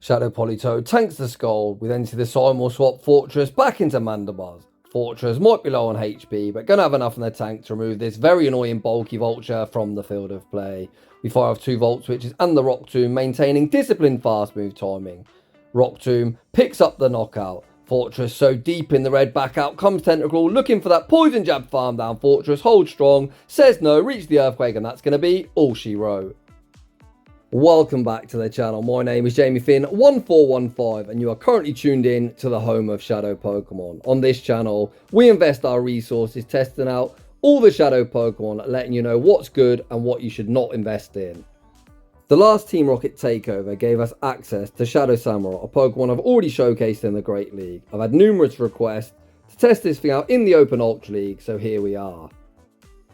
Shadow Politoad tanks the Skull. We then see the Simul swap Forretress back into Mandibuzz. Forretress might be low on HP, but gonna have enough in the tank to remove this very annoying bulky vulture from the field of play. We fire off 2 Volt Switches and the Rock Tomb, maintaining disciplined fast move timing. Rock Tomb picks up the knockout. Forretress so deep in the red, back out comes Tentacle, looking for that poison jab farm down. Forretress holds strong, says no, reach the Earthquake, and that's going to be all she wrote. Welcome back to the channel. My name is Jamie Finn 1415 and you are currently tuned in to the home of Shadow Pokemon. On this channel, we invest our resources testing out all the Shadow Pokemon, letting you know what's good and what you should not invest in. The last Team Rocket takeover gave us access to Shadow Samurott, a Pokemon I've already showcased in the Great League. I've had numerous requests to test this thing out in the Open Ultra League, so here we are.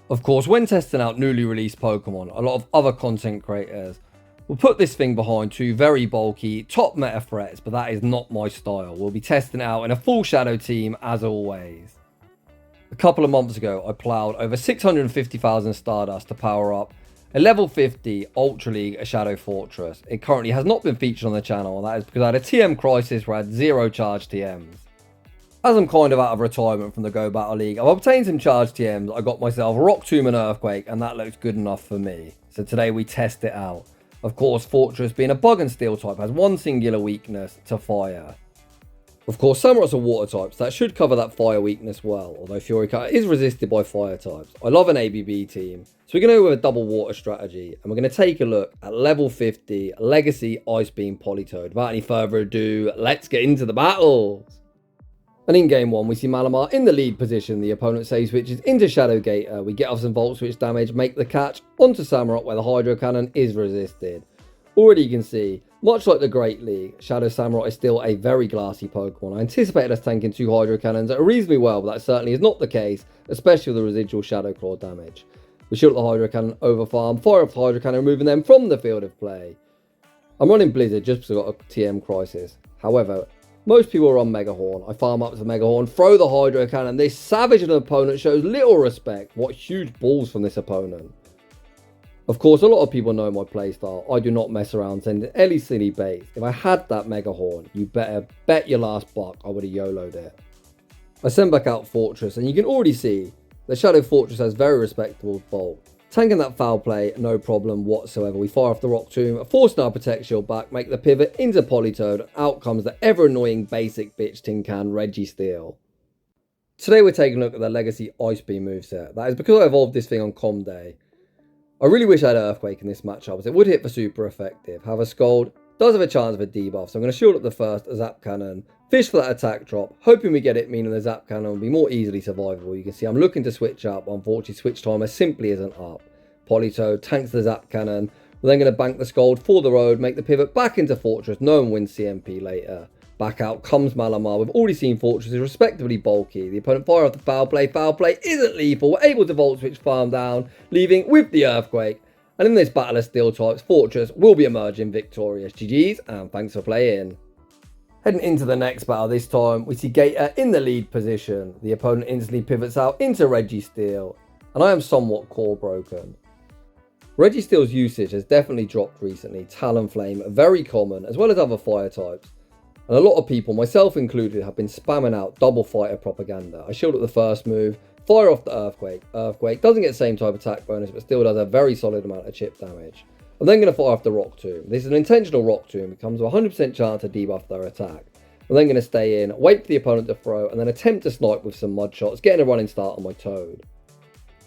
Of course, when testing out newly released Pokemon, a lot of other content creators will put this thing behind 2 very bulky, top meta threats, but that is not my style. We'll be testing it out in a full Shadow team as always. A couple of months ago, I ploughed over 650,000 Stardust to power up a level 50 Ultra League Shadow Forretress. It currently has not been featured on the channel, and that is because I had a TM crisis where I had 0 charge TMs. As I'm kind of out of retirement from the Go Battle League, I've obtained some charge TMs. I got myself Rock Tomb and Earthquake, and that looks good enough for me. So today we test it out. Of course, Forretress, being a bug and steel type, has one singular weakness to fire. Of course, Samurott's a water type, so that should cover that fire weakness well, although Fury Cutter is resisted by fire types. I love an ABB team, so we're going to go with a double water strategy, and we're going to take a look at level 50 Legacy Ice Beam Politoad. Without any further ado, let's get into the battles. And in game 1, we see Malamar in the lead position. The opponent save switches into Shadow Gator. We get off some Volt Switch damage, make the catch onto Samurott where the Hydro Cannon is resisted. Already you can see, much like the Great League, Shadow Samurott is still a very glassy Pokemon. I anticipated us tanking 2 Hydro Cannons reasonably well, but that certainly is not the case, especially with the residual Shadow Claw damage. We shoot the Hydro Cannon over farm, fire off the Hydro Cannon, removing them from the field of play. I'm running Blizzard just because I've got a TM crisis. However, most people are on Mega Horn. I farm up to Mega Horn, throw the Hydro Cannon. This savage of an opponent shows little respect. What huge balls from this opponent. Of course, a lot of people know my playstyle. I do not mess around sending any silly baits. If I had that Mega Horn, you better bet your last buck I would have YOLO'd it. I send back out Forretress, and you can already see that Shadow Forretress has very respectable Bolt. Tanking that foul play, no problem whatsoever. We fire off the Rock Tomb, forcing our Protect Shield back, make the pivot into Politoad. Out comes the ever annoying basic bitch tin can Registeel. Today we're taking a look at the Legacy Ice Beam moveset. That is because I evolved this thing on Com Day. I really wish I had Earthquake in this matchup, as it would hit for super effective. However, Scald does have a chance of a debuff, so I'm going to shield up the first Zap Cannon, fish for that attack drop, hoping we get it, meaning the Zap Cannon will be more easily survivable. You can see I'm looking to switch up, unfortunately switch timer simply isn't up. Politoad tanks the Zap Cannon, we're then going to bank the Scald for the road, make the pivot back into Forretress, no one wins CMP later. Back out comes Malamar. We've already seen Forretress is respectively bulky. The opponent fire off the foul play isn't lethal. We're able to Volt Switch farm down, leaving with the Earthquake. And in this battle of steel types, Forretress will be emerging victorious. GG's and thanks for playing. Heading into the next battle, this time we see Gator in the lead position. The opponent instantly pivots out into Registeel, and I am somewhat core broken. Registeel's usage has definitely dropped recently. Talonflame, very common, as well as other fire types. And a lot of people, myself included, have been spamming out double fighter propaganda. I shield up the first move, fire off the Earthquake. Earthquake doesn't get the same type attack bonus, but still does a very solid amount of chip damage. I'm then going to fire off the Rock Tomb. This is an intentional Rock Tomb. It comes with a 100% chance to debuff their attack. I'm then going to stay in, wait for the opponent to throw, and then attempt to snipe with some mud shots, getting a running start on my Toad.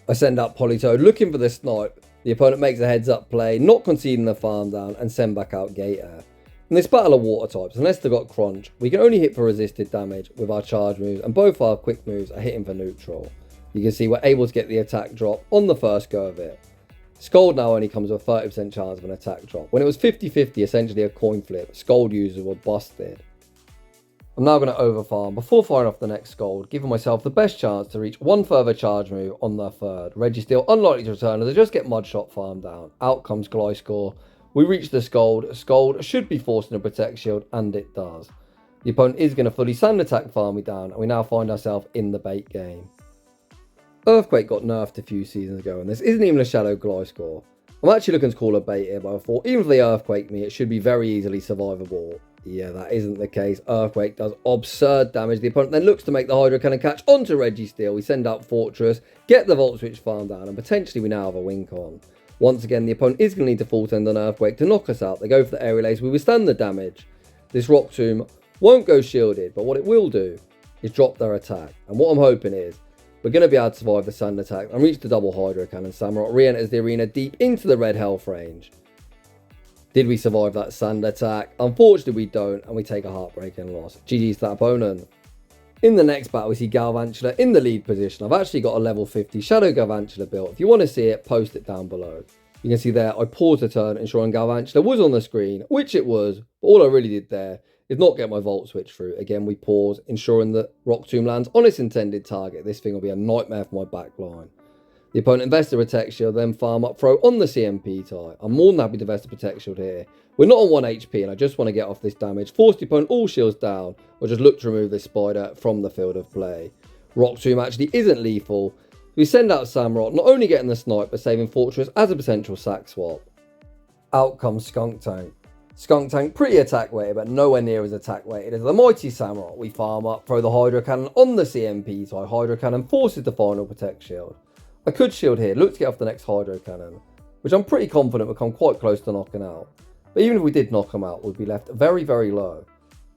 I send out Politoad looking for the snipe. The opponent makes a heads up play, not conceding the farm down, and send back out Gator. In this battle of water types, unless they've got Crunch, we can only hit for resisted damage with our charge moves, and both our quick moves are hitting for neutral. You can see we're able to get the attack drop on the first go of it. Scald now only comes with a 30% chance of an attack drop. When it was 50-50, essentially a coin flip, Scald users were busted. I'm now going to overfarm before firing off the next Scald, giving myself the best chance to reach one further charge move on the third. Registeel unlikely to return as they just get Mudshot farmed down. Out comes Gliscor. We reach the Scald. Scald should be forcing a Protect Shield, and it does. The opponent is going to fully sand attack farm me down, and we now find ourselves in the bait game. Earthquake got nerfed a few seasons ago, and this isn't even a Shadow Gliscor. I'm actually looking to call a bait here, but I thought even if they Earthquake me, it should be very easily survivable. Yeah, that isn't the case. Earthquake does absurd damage. The opponent then looks to make the Hydro Cannon catch onto Registeel. We send out Forretress, get the Volt Switch farm down, and potentially we now have a win con. Once again, the opponent is going to need to full send an Earthquake to knock us out. They go for the Aerial Ace. We withstand the damage. This Rock Tomb won't go shielded, but what it will do is drop their attack. And what I'm hoping is we're going to be able to survive the Sand attack and reach the double Hydro Cannon. Samurott re-enters the arena deep into the red health range. Did we survive that Sand attack? Unfortunately, we don't, and we take a heartbreaking loss. GG's to that opponent. In the next battle, we see Galvantula in the lead position. I've actually got a level 50 Shadow Galvantula built. If you want to see it, post it down below. You can see there, I paused the turn, ensuring Galvantula was on the screen, which it was. But all I really did there is not get my Volt Switch through. Again, we pause, ensuring that Rock Tomb lands on its intended target. This thing will be a nightmare for my back line. The opponent invests a Protect Shield, then farm up throw on the CMP tie. I'm more than happy to invest a Protect Shield here. We're not on 1 HP and I just want to get off this damage. Force the opponent all shields down, or just look to remove this spider from the field of play. Rock Tomb actually isn't lethal. We send out Samurott, not only getting the snipe, but saving Forretress as a potential sack swap. Out comes Skuntank. Skuntank pretty attack weighted, but nowhere near as attack weighted as the mighty Samurott. We farm up, throw the Hydro Cannon on the CMP tie. Hydro Cannon forces the final Protect Shield. I could shield here, look to get off the next Hydro Cannon, which I'm pretty confident will come quite close to knocking out. But even if we did knock him out, we'd be left very, very low.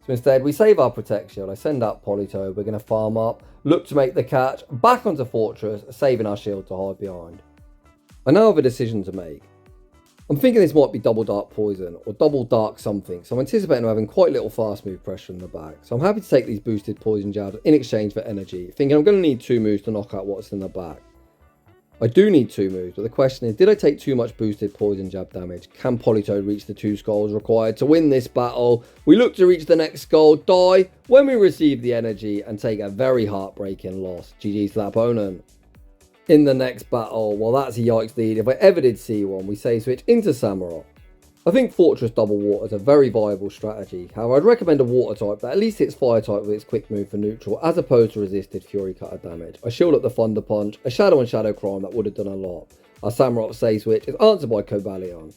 So instead, we save our Protect Shield. I send out Politoad. We're going to farm up, look to make the catch, back onto Forretress, saving our shield to hide behind. I now have a decision to make. I'm thinking this might be double Dark Poison or double Dark something, so I'm anticipating having quite little fast move pressure in the back. So I'm happy to take these boosted Poison Jabs in exchange for energy, thinking I'm going to need 2 moves to knock out what's in the back. I do need 2 moves, but the question is, did I take too much boosted Poison Jab damage? Can Politoad reach the 2 skulls required to win this battle? We look to reach the next skull, die when we receive the energy, and take a very heartbreaking loss. GG's to that opponent. In the next battle, well, that's a yikes lead. If I ever did see one, we say switch into Samurott. I think Fortress double water is a very viable strategy. However, I'd recommend a water type that at least hits fire type with its quick move for neutral, as opposed to resisted Fury Cutter damage. I shield up the Thunder Punch, a Shadow and Shadow Crime that would have done a lot. Our Samurott say switch is answered by Cobalion.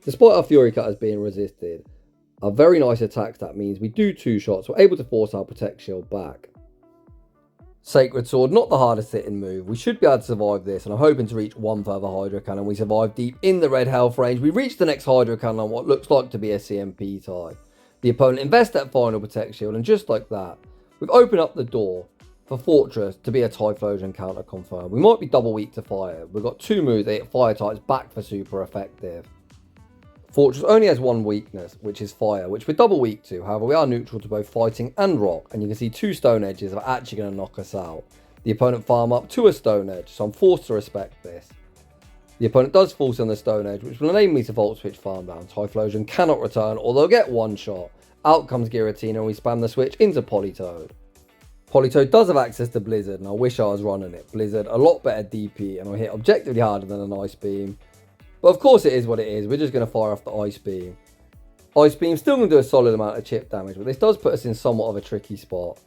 Despite our Fury Cutters being resisted, our very nice attack stat means we do 2 shots, we're able to force our Protect Shield back. Sacred Sword, not the hardest hitting move. We should be able to survive this, and I'm hoping to reach 1 further Hydro Cannon. We survive deep in the red health range. We reach the next Hydro Cannon on what looks like to be a CMP tie. The opponent invests that final Protect Shield, and just like that, we've opened up the door for Forretress to be a Typhlosion counter confirmed. We might be double weak to fire. We've got 2 moves that hit fire types back for super effective. Forretress only has 1 weakness, which is fire, which we're double weak to. However, we are neutral to both fighting and rock, and you can see 2 stone edges are actually going to knock us out. The opponent farm up to a stone edge, so I'm forced to respect this. The opponent does force on the stone edge, which will enable me to Volt Switch farm down. Typhlosion cannot return, or they'll get 1 shot. Out comes Giratina, and we spam the switch into Politoad. Politoad does have access to Blizzard, and I wish I was running it. Blizzard, a lot better DP, and I hit objectively harder than an Ice Beam. But of course it is what it is, we're just going to fire off the Ice Beam. Ice Beam still going to do a solid amount of chip damage, but this does put us in somewhat of a tricky spot.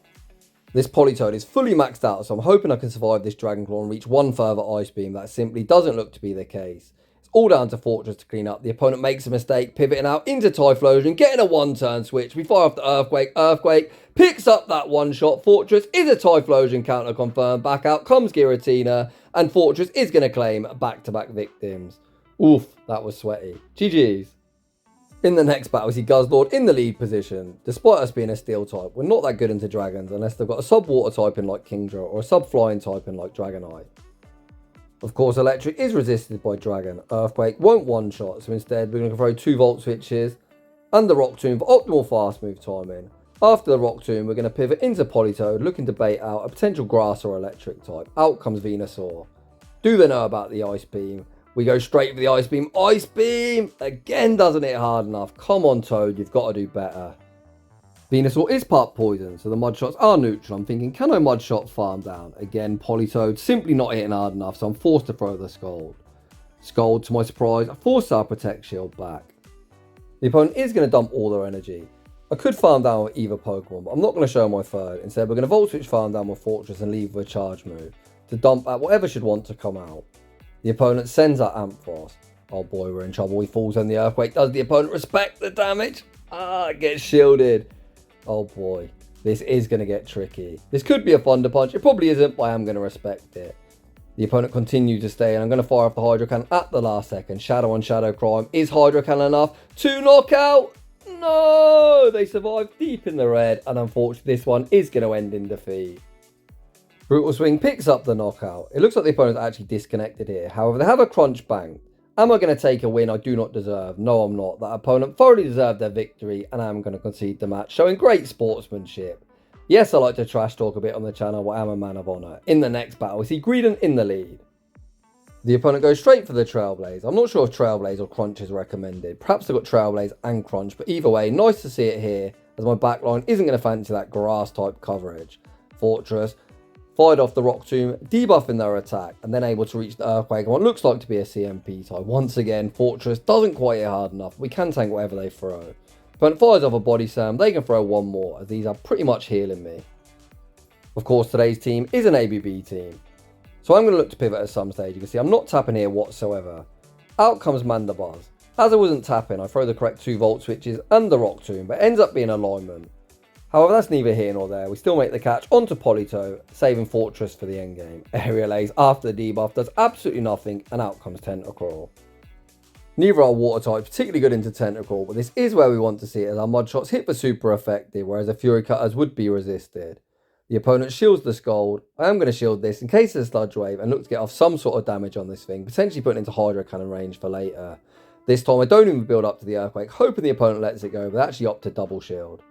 This Politoad is fully maxed out, so I'm hoping I can survive this Dragon Claw and reach 1 further Ice Beam. That simply doesn't look to be the case. It's all down to Forretress to clean up. The opponent makes a mistake, pivoting out into Typhlosion, getting a 1-turn switch. We fire off the Earthquake. Earthquake picks up that 1 shot. Forretress is a Typhlosion counter confirmed. Back out comes Giratina, and Forretress is going to claim back-to-back victims. Oof, that was sweaty. GG's. In the next battle, we see Guzzlord in the lead position. Despite us being a steel type, we're not that good into dragons unless they've got a sub-water typing like Kingdra or a sub-flying typing like Dragonite. Of course, electric is resisted by Dragon. Earthquake won't one-shot, so instead we're going to throw 2 Volt Switches and the Rock Tomb for optimal fast move timing. After the Rock Tomb, we're going to pivot into Politoad, looking to bait out a potential grass or electric type. Out comes Venusaur. Do they know about the Ice Beam? We go straight for the Ice Beam. Ice Beam! Again, doesn't hit hard enough. Come on, Toad. You've got to do better. Venusaur is part poison, so the Mud Shots are neutral. I'm thinking, can I Mud Shot farm down? Again, Politoad simply not hitting hard enough, so I'm forced to throw the Scald. Scald, to my surprise, I force our Protect Shield back. The opponent is going to dump all their energy. I could farm down with either Pokemon, but I'm not going to show my third. Instead, we're going to Volt Switch farm down with Forretress and leave with a charge move to dump at whatever should want to come out. The opponent sends out Ampharos. Oh boy, we're in trouble. He falls on the earthquake. Does the opponent respect the damage? Gets shielded. Oh boy, this is going to get tricky. This could be a thunder punch. It probably isn't, but I am going to respect it. The opponent continues to stay, and I'm going to fire off the Hydro Cannon at the last second. Shadow on Shadow Crime. Is Hydro Cannon enough to knock out? No! They survive deep in the red, and unfortunately this one is going to end in defeat. Brutal Swing picks up the knockout. It looks like the opponent's actually disconnected here. However, they have a crunch bank. Am I going to take a win I do not deserve? No, I'm not. That opponent thoroughly deserved their victory, and I'm going to concede the match, showing great sportsmanship. Yes, I like to trash talk a bit on the channel, but I am a man of honour. In the next battle, we see Greedon in the lead. The opponent goes straight for the Trailblaze. I'm not sure if Trailblaze or Crunch is recommended. Perhaps they've got Trailblaze and Crunch, but either way, nice to see it here, as my backline isn't going to fancy that grass type coverage. Forretress fired off the Rock Tomb, debuffing their attack, and then able to reach the Earthquake and what looks like to be a CMP type. Once again, Forretress doesn't quite hit hard enough. We can tank whatever they throw. Opponent fires off a Body Slam. They can throw one more, as these are pretty much healing me. Of course, today's team is an ABB team, so I'm going to look to pivot at some stage. You can see I'm not tapping here whatsoever. Out comes Mandibuzz. As I wasn't tapping, I throw the correct 2 Volt Switches and the Rock Tomb, but it ends up being alignment. However, that's neither here nor there. We still make the catch onto Politoad, saving Forretress for the endgame. Aerial Ace after the debuff does absolutely nothing, and out comes Tentacruel. Neither are water types particularly good into Tentacruel, but this is where we want to see it, as our mud shots hit for super effective, whereas the Fury Cutters would be resisted. The opponent shields the Scald. I am going to shield this in case of the Sludge Wave and look to get off some sort of damage on this thing, potentially putting into Hydro Cannon range for later. This time I don't even build up to the Earthquake, hoping the opponent lets it go, but actually opt to double shield.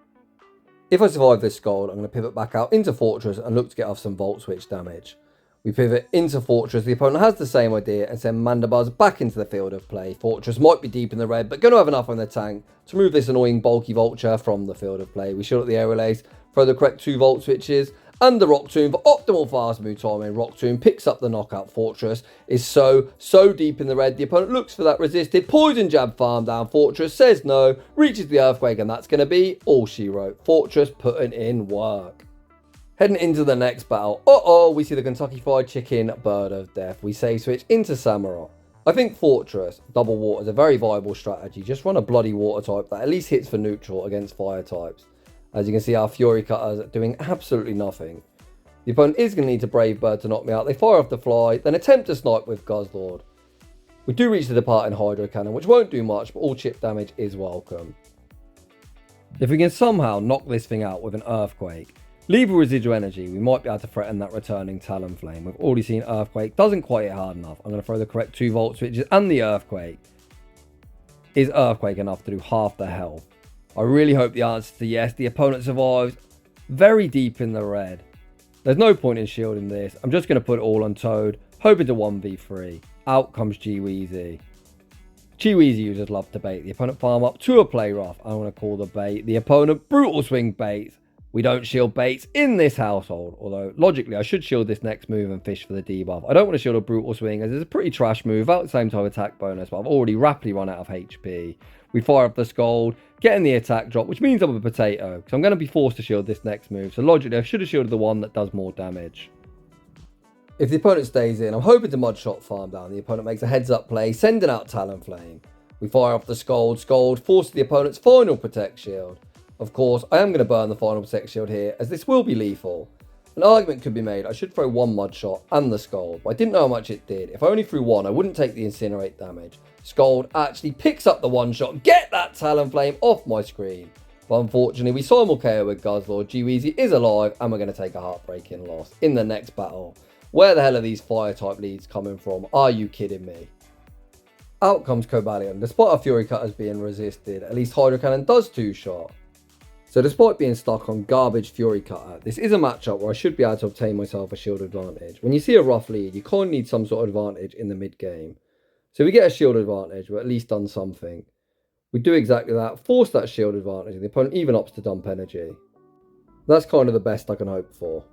If I survive this Scald, I'm going to pivot back out into Forretress and look to get off some Volt Switch damage. We pivot into Forretress. The opponent has the same idea and send Mandibuzz back into the field of play. Forretress might be deep in the red, but going to have enough on the tank to remove this annoying bulky Vulture from the field of play. We shield at the Aerial Ace, throw the correct 2 Volt Switches, and the Rock Tomb for optimal fast move timing. Rock Tomb picks up the knockout. Forretress is so deep in the red. The opponent looks for that resisted Poison Jab farm down. Forretress says no, reaches the Earthquake, and that's going to be all she wrote. Forretress putting in work. Heading into the next battle, we see the Kentucky Fried Chicken Bird of Death. We save switch into Samurott. I think Forretress, double water, is a very viable strategy. Just run a bloody water type that at least hits for neutral against fire types. As you can see, our Fury Cutters are doing absolutely nothing. The opponent is going to need to Brave Bird to knock me out. They fire off the Fly, then attempt to snipe with Guzzlord. We do reach the departing Hydro Cannon, which won't do much, but all chip damage is welcome. If we can somehow knock this thing out with an Earthquake, leave a residual energy, we might be able to threaten that returning Talonflame. We've already seen Earthquake doesn't quite hit hard enough. I'm going to throw the correct 2 Volt Switches and the Earthquake. Is Earthquake enough to do half the health? I really hope the answer to yes. The opponent survives very deep in the red. There's no point in shielding this. I'm just going to put it all on Toad, hoping to 1v3. Out comes G-Weezy. G-Weezy users love to bait. The opponent farm up to a play rough. I'm going to call the bait. The opponent Brutal Swing baits. We don't shield baits in this household, although logically I should shield this next move and fish for the debuff. I don't want to shield a Brutal Swing as it's a pretty trash move without the same type of attack bonus, but I've already rapidly run out of HP. We fire up the Scald, getting the attack drop, which means I'm a potato, because I'm going to be forced to shield this next move, so logically I should have shielded the one that does more damage. If the opponent stays in, I'm hoping to mud shot farm down. The opponent makes a heads up play, sending out Talonflame. We fire off the Scald, forces the opponent's final Protect Shield. Of course, I am going to burn the final Protect Shield here, as this will be lethal. An argument could be made I should throw one Mud Shot and the Scald, but I didn't know how much it did. If I only threw one, I wouldn't take the Incinerate damage. Scald actually picks up the one shot, get that Talonflame off my screen. But unfortunately, we simul KO with Guzzlord. G-Weezy is alive, and we're going to take a heartbreaking loss in the next battle. Where the hell are these fire type leads coming from? Are you kidding me? Out comes Cobalion. Despite our Fury Cutters being resisted, at least Hydro Cannon does 2-shot. So despite being stuck on garbage Fury Cutter, this is a matchup where I should be able to obtain myself a shield advantage. When you see a rough lead, you kind of need some sort of advantage in the mid game. So we get a shield advantage, we've at least done something. We do exactly that, force that shield advantage, and the opponent even opts to dump energy. That's kind of the best I can hope for.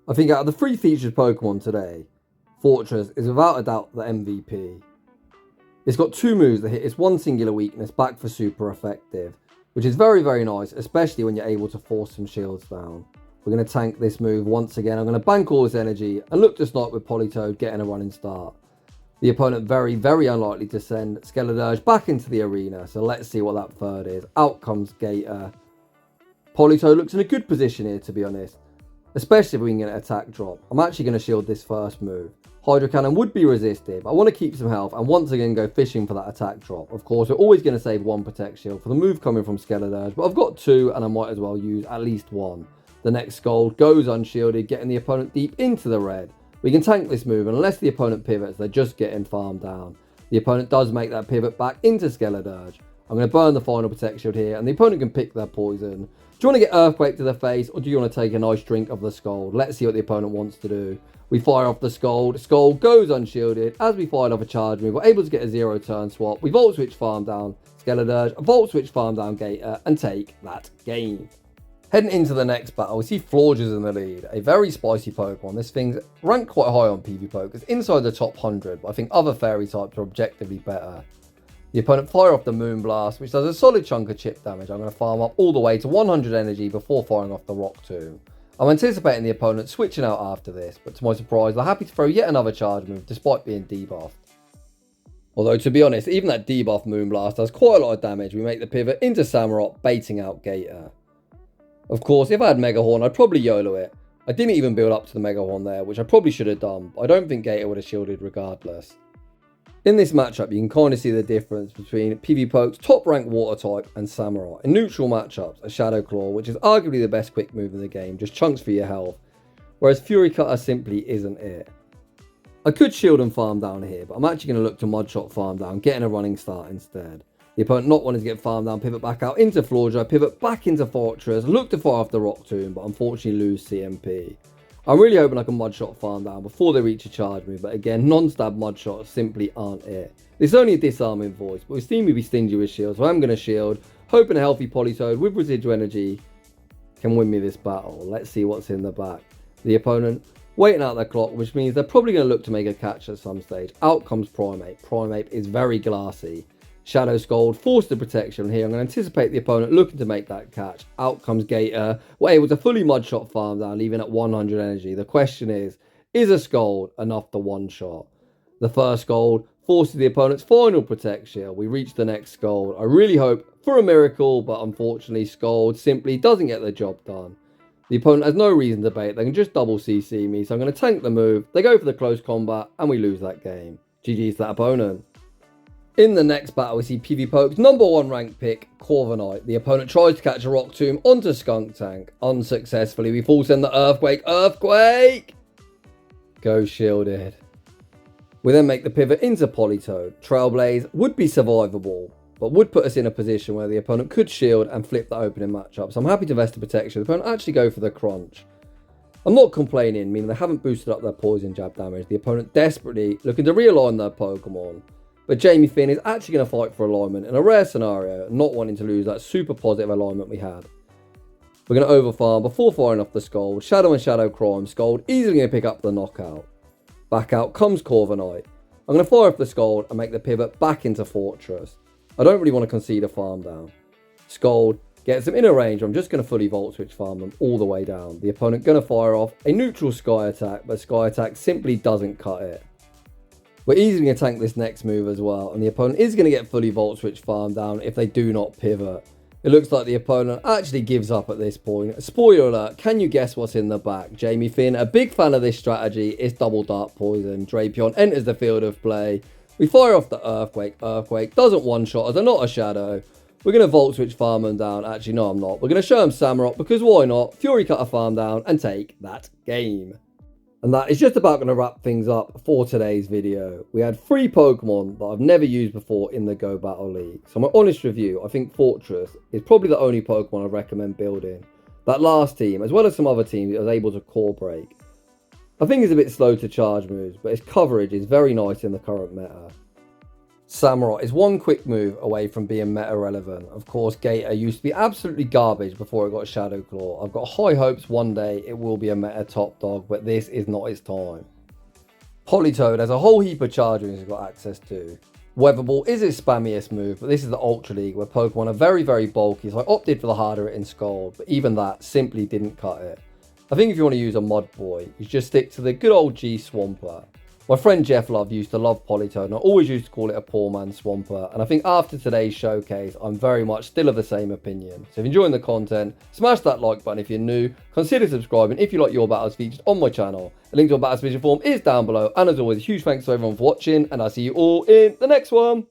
I think out of the 3 featured Pokemon today, Forretress is without a doubt the MVP. It's got 2 moves that hit its one singular weakness back for super effective, which is very, very nice, especially when you're able to force some shields down. We're going to tank this move once again. I'm going to bank all this energy and look to snipe with Politoad getting a running start. The opponent very unlikely to send Skeledirge back into the arena, so let's see what that third is. Out comes Gator. Politoad looks in a good position here, to be honest, especially if we can get an attack drop. I'm actually going to shield this first move. Hydro Cannon would be resisted, but I want to keep some health and once again go fishing for that attack drop. Of course, we're always going to save one Protect Shield for the move coming from Skeledirge, but I've got two and I might as well use at least one. The next Scold goes unshielded, getting the opponent deep into the red. We can tank this move, and unless the opponent pivots, they're just getting farmed down. The opponent does make that pivot back into Skeledirge. I'm going to burn the final Protect Shield here, and the opponent can pick their poison. Do you want to get Earthquake to the face, or do you want to take a nice drink of the Scold? Let's see what the opponent wants to do. We fire off the Scold. Scold goes unshielded. As we fired off a charge move, we're able to get a 0 turn swap. We Volt Switch farm down Skeledirge, Volt Switch farm down Gator, and take that game. Heading into the next battle, we see Forretress in the lead, a very spicy Pokemon. This thing's ranked quite high on PvPoke. It's inside the top 100, but I think other fairy types are objectively better. The opponent fire off the Moonblast, which does a solid chunk of chip damage. I'm going to farm up all the way to 100 energy before firing off the Rock Tomb. I'm anticipating the opponent switching out after this, but to my surprise, they're happy to throw yet another charge move despite being debuffed. Although, to be honest, even that debuff Moonblast does quite a lot of damage. We make the pivot into Samurott, baiting out Gator. Of course, if I had Mega Horn, I'd probably YOLO it. I didn't even build up to the Mega Horn there, which I probably should have done, but I don't think Gator would have shielded regardless. In this matchup, you can kind of see the difference between PvPoke's top-ranked Water type and Samurott. In neutral matchups, a Shadow Claw, which is arguably the best quick move in the game, just chunks for your health, whereas Fury Cutter simply isn't it. I could shield and farm down here, but I'm actually going to look to Mudshot farm down, getting a running start instead. The opponent not wanting to get farmed down, pivot back out into Floorja, pivot back into Forretress, look to fire off the Rock Tomb, but unfortunately lose CMP. I'm really hoping I can Mudshot farm down before they reach a charge move, but again, non-stab Mudshots simply aren't it. It's only a disarming voice, but we've seen me be stingy with shields, so I'm going to shield, hoping a healthy Politoad with residual energy can win me this battle. Let's see what's in the back. The opponent waiting out their clock, which means they're probably going to look to make a catch at some stage. Out comes Primeape. Primeape is very glassy. Shadow Scold, forced the protection here. I'm going to anticipate the opponent looking to make that catch. Out comes Gator. We're able to fully Mudshot farm down, leaving at 100 energy. The question is a Scold enough to one-shot? The first Scold forces the opponent's final Protect Shield. We reach the next Scold. I really hope for a miracle, but unfortunately Scold simply doesn't get the job done. The opponent has no reason to bait. They can just double CC me, so I'm going to tank the move. They go for the close combat, and we lose that game. GG's to that opponent. In the next battle, we see PvPoke's #1 ranked pick, Corviknight. The opponent tries to catch a Rock Tomb onto Skuntank. Unsuccessfully, we full send the Earthquake. Earthquake! Go shielded. We then make the pivot into Politoad. Trailblaze would be survivable, but would put us in a position where the opponent could shield and flip that opening matchup. So I'm happy to vest the protection. The opponent actually go for the crunch. I'm not complaining, meaning they haven't boosted up their poison jab damage. The opponent desperately looking to realign their Pokemon. But Jamie Finn is actually going to fight for alignment in a rare scenario, not wanting to lose that super positive alignment we had. We're going to overfarm before firing off the Scold. Shadow and Shadow Crime. Scold easily going to pick up the knockout. Back out comes Corviknight. I'm going to fire off the Scold and make the pivot back into Forretress. I don't really want to concede a farm down. Scold gets them in a range. I'm just going to fully Volt Switch farm them all the way down. The opponent going to fire off a neutral Sky Attack, but Sky Attack simply doesn't cut it. We're easily going to tank this next move as well, and the opponent is going to get fully Volt Switch farm down if they do not pivot. It looks like the opponent actually gives up at this point. Spoiler alert, can you guess what's in the back? Jamie Finn, a big fan of this strategy, is double Dark Poison. Drapion enters the field of play. We fire off the Earthquake. Earthquake doesn't one-shot as they're not a Shadow. We're going to Volt Switch farm them down. Actually, no, I'm not. We're going to show them Samurott because why not? Fury Cutter farm down and take that game. And that is just about going to wrap things up for today's video. We had 3 Pokemon that I've never used before in the Go Battle League. So my honest review, I think Forretress is probably the only Pokemon I recommend building. That last team, as well as some other teams, it was able to core break. I think it's a bit slow to charge moves, but its coverage is very nice in the current meta. Samurott is one quick move away from being meta relevant. Of course, Gator used to be absolutely garbage before it got Shadow Claw. I've got high hopes one day it will be a meta top dog, but this is not its time. Politoad has a whole heap of charge moves it's got access to. Weather Ball is its spammiest move, but this is the Ultra League where Pokemon are very bulky, so I opted for the harder hitting Scald, but even that simply didn't cut it. I think if you want to use a Mud Boy, you just stick to the good old G Swampert. My friend Jeff Love used to love Politoad, and I always used to call it a poor man's Swampert. And I think after today's showcase, I'm very much still of the same opinion. So if you're enjoying the content, smash that like button if you're new, consider subscribing if you like your battles featured on my channel. A link to my battle submission form is down below, and as always, huge thanks to everyone for watching, and I'll see you all in the next one.